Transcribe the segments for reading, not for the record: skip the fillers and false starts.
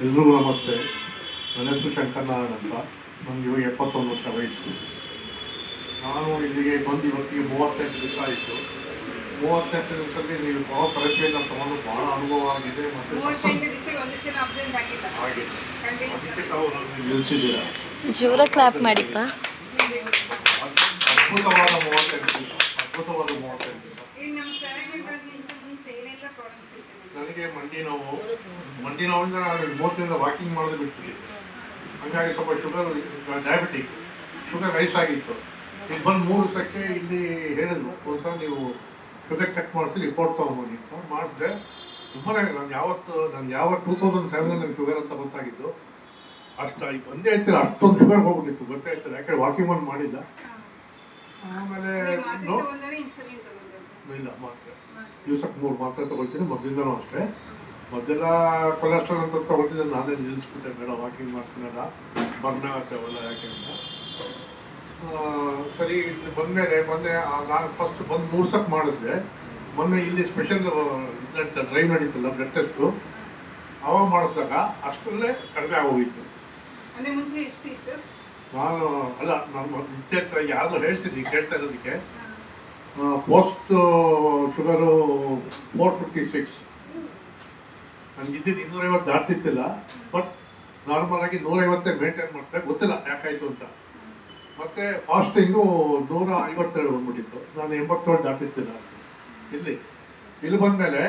ಎಲ್ರಿಗೂ ನಮಸ್ತೆ. ನನ್ನ ಹೆಸರು ಶಂಕರನಾರಾಯಣ ಅಂತ. ನನಗೆ ಇವಾಗ 71 ವರ್ಷ ವಯಸ್ಸು. ನಾನು ಇಲ್ಲಿಗೆ ಬಂದು ಇವತ್ತಿಗೆ 38 ದಿವಸ ಆಯಿತು. 38 ದಿವಸದಲ್ಲಿ ನೀವು ಥೆರಪಿಯನ್ನು ತಗೊಂಡು ಭಾಳ ಅನುಭವ ಆಗಿದೆ ಮತ್ತು ಹಾಗೆ ಅದಕ್ಕೆ ತಾವು ನನಗೆ ನಿಲ್ಲಿಸಿದ್ದೀರಾ. ಜೋರ ಕ್ಲಾಪ್ ಮಾಡಿಪ್ಪ. ಅದ್ಭುತವಾದ 38 ದಿವಸ, ಅದ್ಭುತವಾದ 38 ದಿವಸ. ನನಗೆ ಮಂಡಿ ನೋವಿಂದ ನಾನು 30 ವಾಕಿಂಗ್ ಮಾಡೋದು ಬಿಡ್ತೀನಿ. ಹಾಗಾಗಿ ಸ್ವಲ್ಪ ಡಯಾಬಿಟಿಕ್ ಶುಗರ್ ರೈಸ್ ಆಗಿತ್ತು. ಇದು ಬಂದು 3 ದಿವಸಕ್ಕೆ ಇಲ್ಲಿ ಹೇಳಿದ್ರು, ಒಂದ್ಸಲ ನೀವು ಶುಗರ್ ಚೆಕ್ ಮಾಡಿಸಿ ರಿಪೋರ್ಟ್ ತೊಗೊಂಬನ್ನಿ ಅಂತ ಮಾಡಿದ್ರೆ. ತುಂಬಾ ನಾನು ಯಾವ 2007 ನನಗೆ ಶುಗರ್ ಅಂತ ಗೊತ್ತಾಗಿದ್ದು. ಅಷ್ಟು ಈಗ ಒಂದೇ ಆಯ್ತಿಲ್ಲ, ಅಷ್ಟೊಂದು ಶುಗರ್ ಹೋಗ್ಬಿಟ್ಟಿತ್ತು, ಗೊತ್ತೇ ಆಯ್ತದೆ. ಯಾಕಂದ್ರೆ ವಾಕಿಂಗ್ ಒಂದು ಮಾಡಿಲ್ಲ. ಆಮೇಲೆ ಇಲ್ಲ ಮಾತ್ರೆ ದಿವ್ಸಕ್ಕೆ 3 ಮಾತ್ರೆ ತೊಗೊಳ್ತೀನಿ. ಮೊದಲಿಂದನೂ ಅಷ್ಟೇ. ಮೊದಲೆಲ್ಲ ಕೊಲೆಸ್ಟ್ರಾಲ್ ಅಂತ ತೊಗೊಳ್ತಿದ್ದೆ, ನಾನೇ ನಿಲ್ಲಿಸ್ಬಿಟ್ಟೆ. ಬೇಡ, ವಾಕಿಂಗ್ ಮಾಡ್ತೀನಲ್ಲ, ಬರ್ನ್ ಆಗುತ್ತೆ ಅವೆಲ್ಲ ಯಾಕೆ ಅಂತ. ಸರಿ, ಇಲ್ಲಿ ಮೊನ್ನೆ ನಾನು ಫಸ್ಟ್ ಬಂದು 3 ಸಕ್ ಮಾಡಿಸಿದೆ. ಮೊನ್ನೆ ಇಲ್ಲಿ ಸ್ಪೆಷಲ್ ಡ್ರೈವ್ ನಡೀತಿಲ್ಲ, ಬ್ಲಡ್ ಟೆಸ್ಟು, ಅವಾಗ ಮಾಡಿಸಿದಾಗ ಅಷ್ಟರಲ್ಲೇ ಕಡಿಮೆ ಆಗೋಗಿತ್ತು. ನಾನು ಇತ್ತೀಚೆಗೆ ಯಾರು ಹೇಳ್ತೀನಿ ಕೇಳ್ತಾ ಇರೋದಕ್ಕೆ, ಪೋಸ್ಟ್ ಶುಗರು 456. ನನಗಿದ್ದಿದ್ದು 250 ದಾಟ್ತಿತ್ತಿಲ್ಲ. ಬಟ್ ನಾರ್ಮಲ್ ಆಗಿ 150 ಮೇಂಟೈನ್ ಮಾಡ್ತಾರೆ, ಗೊತ್ತಿಲ್ಲ ಯಾಕಾಯಿತು ಅಂತ. ಮತ್ತು ಫಾಸ್ಟಿಂಗು 152 ಬಂದ್ಬಿಟ್ಟಿತ್ತು. ನಾನು 87 ದಾಟ್ತಿತ್ತಿಲ್ಲ. ಇಲ್ಲಿ ಬಂದಮೇಲೆ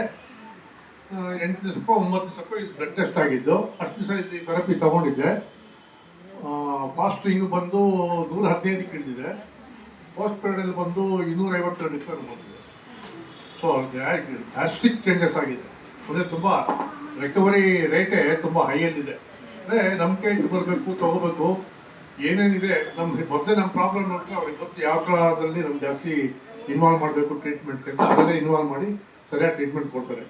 8 ದಿವಸಕ್ಕೋ 9 ದಿವಸಕ್ಕೋ ಇದು ಬ್ಲಡ್ ಟೆಸ್ಟ್ ಆಗಿದ್ದು. ಅಷ್ಟು ದಿವಸ ಇಲ್ಲಿ ಥೆರಪಿ ತೊಗೊಂಡಿದ್ದೆ. ಫಾಸ್ಟಿಂಗು ಬಂದು 115ಕ್ಕೆ ಇಳಿದಿದೆ. ಪೋಸ್ಟ್ ಪೀರಿಯಡಲ್ಲಿ ಬಂದು 252 ಬಂದಿದೆ. ಸೊ ಡ್ರಾಸ್ಟಿಕ್ ಚೇಂಜಸ್ ಆಗಿದೆ. ಅಂದರೆ ತುಂಬ ರಿಕವರಿ ರೇಟೇ ತುಂಬ ಹೈಯಲ್ಲಿದೆ. ಅಂದರೆ ನಂಬಿಕೆ ಇಟ್ಟು ಬರಬೇಕು, ತೊಗೋಬೇಕು, ಏನೇನಿದೆ ಮೊದಲೇ ನಮ್ಮ ಪ್ರಾಬ್ಲಮ್ ನೋಡಿದ್ರೆ ಅವ್ರಿಗೆ ಗೊತ್ತು ಯಾವ ಥರದಲ್ಲಿ ನಮ್ಗೆ ಜಾಸ್ತಿ ಇನ್ವಾಲ್ವ್ ಮಾಡಬೇಕು ಟ್ರೀಟ್ಮೆಂಟ್ಗೆ ಅಂತ. ಅದರಲ್ಲೇ ಇನ್ವಾಲ್ವ್ ಮಾಡಿ ಸರಿಯಾಗಿ ಟ್ರೀಟ್ಮೆಂಟ್ ಕೊಡ್ತಾರೆ.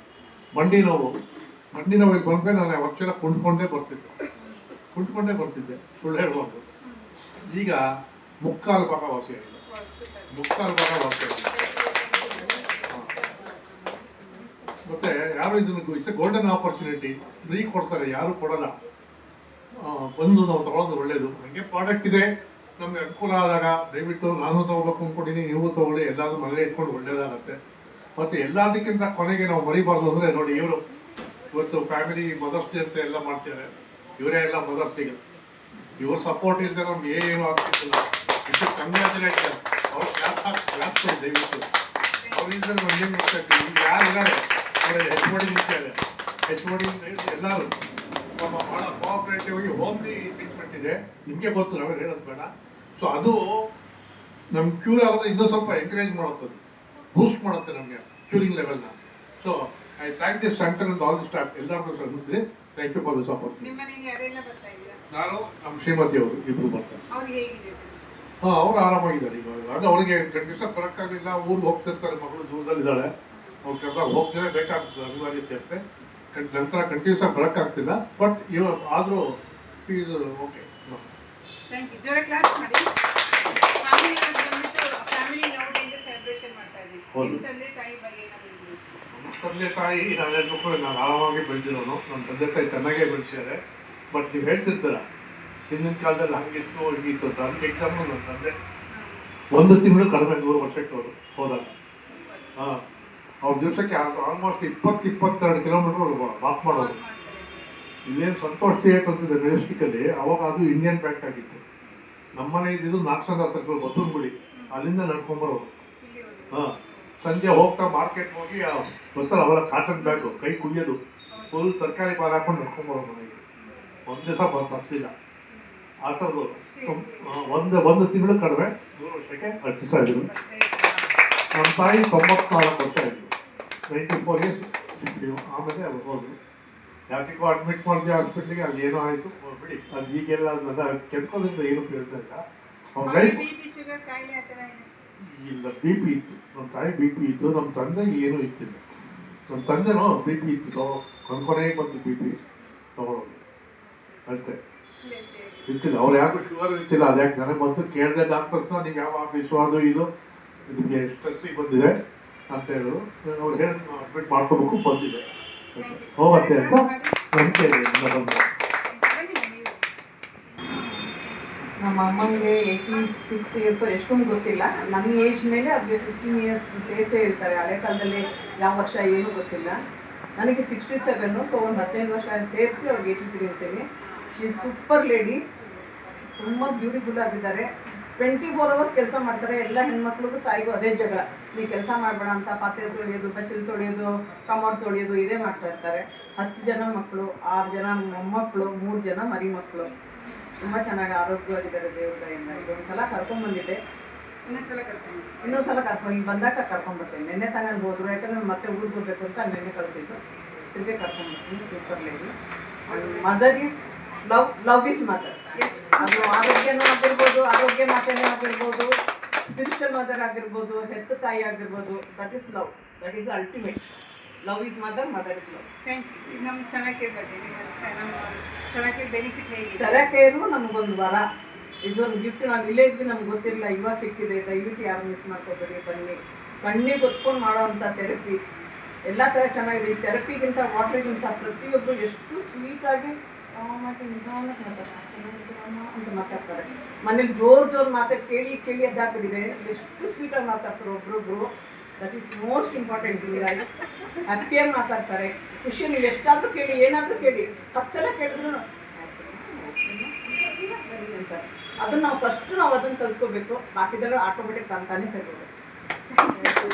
ಮಂಡಿ ನೋವಿಗೆ ಬಂದರೆ ನಾನು ಯಾವತ್ತೆಲ್ಲ ಕುಂಡ್ಕೊಂಡೇ ಬರ್ತಿದ್ದೆ, ಸುಳ್ಳು ಹೇಳ್ಬಾರ್ದು. ಈಗ ಮುಕ್ಕಾಲು ಭಾಗ ವಾಸಿಯಾಗಿದೆ. ಮತ್ತೆ ಯಾರು ಇದನ್ನು ಇಟ್ಸ್ ಗೋಲ್ಡನ್ ಆಪರ್ಚುನಿಟಿ. ಫ್ರೀ ಕೊಡ್ತಾರೆ, ಯಾರು ಕೊಡಲ್ಲ. ಬಂದು ನಾವು ತಗೊಳ್ಳೋದು ಒಳ್ಳೇದು. ನನಗೆ ಪ್ರಾಡಕ್ಟ್ ಇದೆ, ನಮಗೆ ಅನುಕೂಲ ಆದಾಗ ದಯವಿಟ್ಟು ನಾನು ತೊಗೋಬೇಕು ಅಂದ್ಕೊಂಡಿದ್ದೀನಿ, ನೀವು ತೊಗೊಳ್ಳಿ. ಎಲ್ಲಾದ್ರೂ ಮನೇಲಿ ಇಟ್ಕೊಂಡು ಒಳ್ಳೇದಾಗತ್ತೆ. ಮತ್ತು ಎಲ್ಲದಕ್ಕಿಂತ ಕೊನೆಗೆ ನಾವು ಮರಿಬಾರ್ದು ಅಂದರೆ, ನೋಡಿ, ಇವತ್ತು ಫ್ಯಾಮಿಲಿ ಮದರ್ಸ್ ಡೇ ಅಂತ ಎಲ್ಲ ಮಾಡ್ತಿದ್ದಾರೆ. ಇವರೇ ಎಲ್ಲ ಮದರ್ಸ್. ಈಗ ಇವ್ರ ಸಪೋರ್ಟ್ ಇಲ್ಲದೆ ನಮ್ಗೆ ಏನು ಆಗ್ತಿಲ್ಲ. ಇಷ್ಟು ಕಂಗ್ರ್ಯಾಚುಲೇಷನ್. ಅವ್ರು ಕ್ಲಾಪ್ ಕೊಡಿ ದಯವಿಟ್ಟು. ಅವ್ರಿಂದ ನಮ್ಗೆ ಏನು ಗೊತ್ತಾಗ್ತದೆ. ಈಗ ಯಾರಿದ್ದಾರೆ ಹೆಚ್ ಓಡಿ ಎಲ್ಲರೂ ಭಾಳ ಕೋಆಪ್ರೇಟಿವ್ ಆಗಿ ಹೋಮ್ಲಿ ಟ್ರೀಟ್ಮೆಂಟ್ ಇದೆ. ನಿಮಗೆ ಗೊತ್ತು, ನಾವೇನು ಹೇಳೋದು ಬೇಡ. ಸೊ ಅದು ನಮ್ಗೆ ಕ್ಯೂರ್ ಆಗೋದು ಇನ್ನೂ ಸ್ವಲ್ಪ ಎಂಕರೇಜ್ ಮಾಡುತ್ತದೆ, ಬೂಸ್ಟ್ ಮಾಡುತ್ತೆ ನಮಗೆ ಕ್ಯೂರಿಂಗ್ ಲೆವೆಲ್ನ. So I thank this center and all the staff, ಎಲ್ಲರಿಗೂ ಸಲ್ಲಿಸ್ತೀನಿ. Thank you for the support. ನಾನು ನಮ್ಮ ಶ್ರೀಮತಿ ಅವರು ಇಬ್ಬರು ಬರ್ತಾರೆ. ಅವ್ರು ಆರಾಮಾಗಿದ್ದಾರೆ ಇವಾಗ. ಅದು ಅವ್ರಿಗೆ 2 ದಿವಸ ಬರೋಕ್ಕಾಗಲಿಲ್ಲ, ಊರಿಗೆ ಹೋಗ್ತಿರ್ತಾರೆ, ಮಗಳು ದೂರದಲ್ಲಿದ್ದಾಳೆ. ಅವ್ರು ಕರೆದಾಗ ಹೋಗ್ತೇನೆ, ಬೇಕಾಗ್ತದೆ, ಅನಿವಾರ್ಯತೆ ಇರುತ್ತೆ. ನಂತರ ಕಂಟಿನ್ಯೂಸ್ ಆಗಿ ಬರೋಕ್ಕಾಗ್ತಿಲ್ಲ. ಬಟ್ ಇವಾಗ ಆದರೂ ಇದು ಓಕೆ. ತಂದೆ ತಾಯಿ ನಾನು ಹೇಳ್ಬೇಕು, ನಾನು ಆರಾಮಾಗಿ ಬೆಳೆದಿರೋನು. ನನ್ನ ತಂದೆ ತಾಯಿ ಚೆನ್ನಾಗೇ ಬೆಳೆಸಿದ್ದಾರೆ. ಬಟ್ ನೀವು ಹೇಳ್ತಿರ್ತೀರ ಹಿಂದಿನ ಕಾಲದಲ್ಲಿ ಹಂಗಿತ್ತು ಹಿಂಗಿತ್ತು ಅಂತ. ಅದಕ್ಕೆ ಎಕ್ಸಾಂಪಲ್ ನನ್ನ ತಂದೆ 1 ತಿಂಗಳು ಕಡಿಮೆ 100 ವರ್ಷಕ್ಕೆ ಅವರು ಹೋದಾಗ ಅವ್ರ ದಿವಸಕ್ಕೆ ಆಲ್ಮೋಸ್ಟ್ 20-22 ಕಿಲೋಮೀಟರ್ ವಾಕ್ ಮಾಡೋದು. ಇಲ್ಲೇನು ಸಂತೋಷ್ ಥಿಯೇಟರ್ ಅಂತಿದೆ ಮೆಜೆಸ್ಟಿಕಲ್ಲಿ, ಅವಾಗ ಅದು ಇಂಡಿಯನ್ ಬ್ಯಾಂಕ್ ಆಗಿತ್ತು. ನಮ್ಮನೆ ಇದ್ದಿದ್ದು ನಾಗಸಂದ್ರ ಸರ್ಕಲ್ ಬತ್ತೂರುಗುಡಿ, ಅಲ್ಲಿಂದ ನಡ್ಕೊಂಬರೋದು. ಸಂಜೆ ಹೋಗ್ತಾ ಮಾರ್ಕೆಟ್ ಹೋಗಿ ಗೊತ್ತಲ್ಲ ಅವೆಲ್ಲ ಕಾಟನ್ ಬ್ಯಾಗು, ಕೈ ಕುಯ್ಯೋದು, ಫುಲ್ ತರಕಾರಿ ಪಾಲು ಹಾಕೊಂಡು ನಡ್ಕೊಂಬರೋದು ಮನೆಗೆ. 1 ದಿವಸ ಬಸ್ ಹತ್ತಿಲ್ಲ. ಆ ಥರದ್ದು ಒಂದು ತಿಂಗಳು ಕಡಿಮೆ 100 ವರ್ಷಕ್ಕೆ ಹತ್ತಿಸ್ತಾ ಇದ್ರು. ನಮ್ಮ ತಾಯಿ 94 ವರ್ಷ ಇದ್ರು, 94 ಇಯರ್ಸ್. ಆಮೇಲೆ ಅವ್ರು ಹೋದ್ರು. ಯಾತಿಗೂ ಅಡ್ಮಿಟ್ ಮಾಡಿದೆ ಹಾಸ್ಪಿಟ್ಲಿಗೆ. ಅಲ್ಲಿ ಏನೋ ಆಯಿತು ಬಿಡಿ, ಅದು ಈಗೆಲ್ಲ ಕೆದ್ಕೋದ್ರಿಂದ ಏನು ಪ್ರಯೋಜನ ಇಲ್ಲ. ಅವ್ರ ಲೈಫ್ ಇಲ್ಲ. ಬಿ ಪಿ ಇತ್ತು, ನಮ್ಮ ತಾಯಿ ಬಿ ಪಿ ಇತ್ತು. ನಮ್ಮ ತಂದೆಗೆ ಏನೂ ಇತ್ತಿಲ್ಲ. ನಮ್ಮ ತಂದೆನೋ ಬಿ ಪಿ ಇತ್ತು, ಕೊನೆಗೆ ಬಂದು ಬಿ ಪಿ ತಗೊಳ್ಳೋದು ಅಷ್ಟೇ ಇರ್ತಿಲ್ಲ. ಅವ್ರು ಯಾಕೂ ಶುಗರ್ ಇರ್ತಿಲ್ಲ. ಅದ್ಯಾಕೆ ನನಗೆ ಬಂದು ಕೇಳಿದೆ ಡಾಕ್ಟರ್ಸ್ನ, ನೀವು ಯಾವ ಆಫೀಸು ಅದು ಇದು ನಿಮಗೆ ಸ್ಟ್ರೆಸ್ಸಿಗೆ ಬಂದಿದೆ ಅಂತ ಹೇಳಿದ್ರು. ಅವ್ರು ಹೇಳಿ ಅಡ್ಮಿಟ್ ಮಾಡ್ಕೋಬೇಕು, ಬಂದಿದೆ ಹೋಗುತ್ತೆ ಅಂತ. ನಂಬಿಕೆ ಇದೆ ಇನ್ನೊಂದು. ನಮ್ಮ ಅಮ್ಮನಿಗೆ 86 ಇಯರ್ಸು ಎಷ್ಟೊಂದು ಗೊತ್ತಿಲ್ಲ. ನನ್ನ ಏಜ್ ಮೇಲೆ ಅವ್ರಿಗೆ 15 ಇಯರ್ಸ್ ಸೇರಿಸೇ ಹೇಳ್ತಾರೆ. ಹಳೆ ಕಾಲದಲ್ಲಿ ಯಾವ ವರ್ಷ ಏನೂ ಗೊತ್ತಿಲ್ಲ. ನನಗೆ 67, ಸೊ ಒಂದು 15 ವರ್ಷ ಸೇರಿಸಿ ಅವ್ರಿಗೆ 83 ಇರ್ತೀನಿ. ಶಿ ಈಸ್ ಸೂಪರ್ ಲೇಡಿ, ತುಂಬ ಬ್ಯೂಟಿಫುಲ್ ಆಗಿದ್ದಾರೆ. 24 ಅವರ್ಸ್ ಕೆಲಸ ಮಾಡ್ತಾರೆ. ಎಲ್ಲ ಹೆಣ್ಮಕ್ಳಿಗೂ ತಾಯಿಗೂ ಅದೇ ಜಗಳ, ನೀ ಕೆಲಸ ಮಾಡಬೇಡ ಅಂತ. ಪಾತ್ರೆ ತೊಳೆಯೋದು, ಬಚ್ಚಲು ತೊಳೆಯೋದು, ಕಮೋಡ್ ತೊಳೆಯೋದು ಇದೇ ಮಾಡ್ತಾ ಇರ್ತಾರೆ. 10 ಜನ ಮಕ್ಕಳು, 6 ಜನ ಮೊಮ್ಮಕ್ಕಳು, 3 ಜನ ಮರಿ ಮಕ್ಕಳು. ತುಂಬ ಚೆನ್ನಾಗಿ ಆರೋಗ್ಯವಾಗಿದ್ದಾರೆ ದೇವ್ರ ದಯೆಯಿಂದ. ಇದೊಂದು ಸಲ ಕರ್ಕೊಂಡ್ಬಂದಿದ್ದೆ, ಇನ್ನೊಂದು ಸಲ ಇಲ್ಲಿ ಬಂದಾಗ ಕರ್ಕೊಂಡ್ಬರ್ತೇನೆ. ನೆನ್ನೆ ತಾನೇ ಹೋದ್ರು, ಯಾಕಂದ್ರೆ ಮತ್ತೆ ಊರಿಗೆ ಹೋಗ್ಬೇಕು ಅಂತ ನೆನ್ನೆ ಕಳಿಸಿದ್ದು. ತಿರುಗಿ ಕರ್ಕೊಂಡ್ಬರ್ತೀನಿ. Super lady. Mother is love is mother. ಅದು ಆರೋಗ್ಯನೂ ಆಗಿರ್ಬೋದು, ಆರೋಗ್ಯ ಮಾತೆನೂ ಆಗಿರ್ಬೋದು, ಸ್ಪಿರಿಚುವಲ್ ಮದರ್ ಆಗಿರ್ಬೋದು, ಹೆತ್ತ ತಾಯಿ ಆಗಿರ್ಬೋದು. That is love, that is ultimate. Love is mother, mother is love. Thank you. ನಮ್ಮ ಸಲಕೆ ಬಗ್ಗೆ ನಮ್ಮ ಸಲಕೆ ಬೆನಿಫಿಟ್ ಹೇಗೆ? ಸರಕೇರು ನಮಗೊಂದು ವರ, ಇದೊಂದು ಗಿಫ್ಟ್. ನಾವು ಇಲ್ಲೇ ಇದ್ವಿ, ನಮ್ಗೆ ಗೊತ್ತಿರಲಿಲ್ಲ, ಇವಾಗ ಸಿಕ್ಕಿದೆ. ದಯವಿಟ್ಟು ಯಾರು ಮಿಸ್ ಮಾಡ್ಕೋಬೇಡಿ, ಬನ್ನಿ. ಕಣ್ಣಿಗೆ ಹೊತ್ಕೊಂಡು ಮಾಡೋವಂಥ ಥೆರಪಿ ಎಲ್ಲ ಥರ ಚೆನ್ನಾಗಿದೆ. ಈ ಥೆರಪಿಗಿಂತ ವಾಟ್ರಿಗಿಂತ ಪ್ರತಿಯೊಬ್ಬರು ಎಷ್ಟು ಸ್ವೀಟಾಗಿ ಕಾಮಾಗಿ ನಿಧಾನಕ್ಕೆ ಅಂತ ಮಾತಾಡ್ತಾರೆ. ಮನೇಲಿ ಜೋರು ಮಾತಾಡಿ ಕೇಳಿ ಕೇಳಿ ಅದಾಗ್ಬಿಟ್ಟಿದೆ. ಎಷ್ಟು ಸ್ವೀಟಾಗಿ ಮಾತಾಡ್ತಾರೆ ಒಬ್ರೊಬ್ರು. That is most important in life. ಹ್ಯಾಪಿಯಾಗಿ ಮಾತಾಡ್ತಾರೆ. ಖುಷಿ, ನೀವು ಎಷ್ಟಾದರೂ ಕೇಳಿ, ಏನಾದರೂ ಕೇಳಿ, 10 ಸಲ ಕೇಳಿದ್ರು ಅಂತಾರೆ. ಅದನ್ನು ನಾವು ಫಸ್ಟು ಅದನ್ನು ಕಲ್ತ್ಕೋಬೇಕು. ಬಾಕಿದೆಲ್ಲ ಆಟೋಮೆಟಿಕ್ ತಾನೇ ಸರಿ ಹೋಗುತ್ತೆ.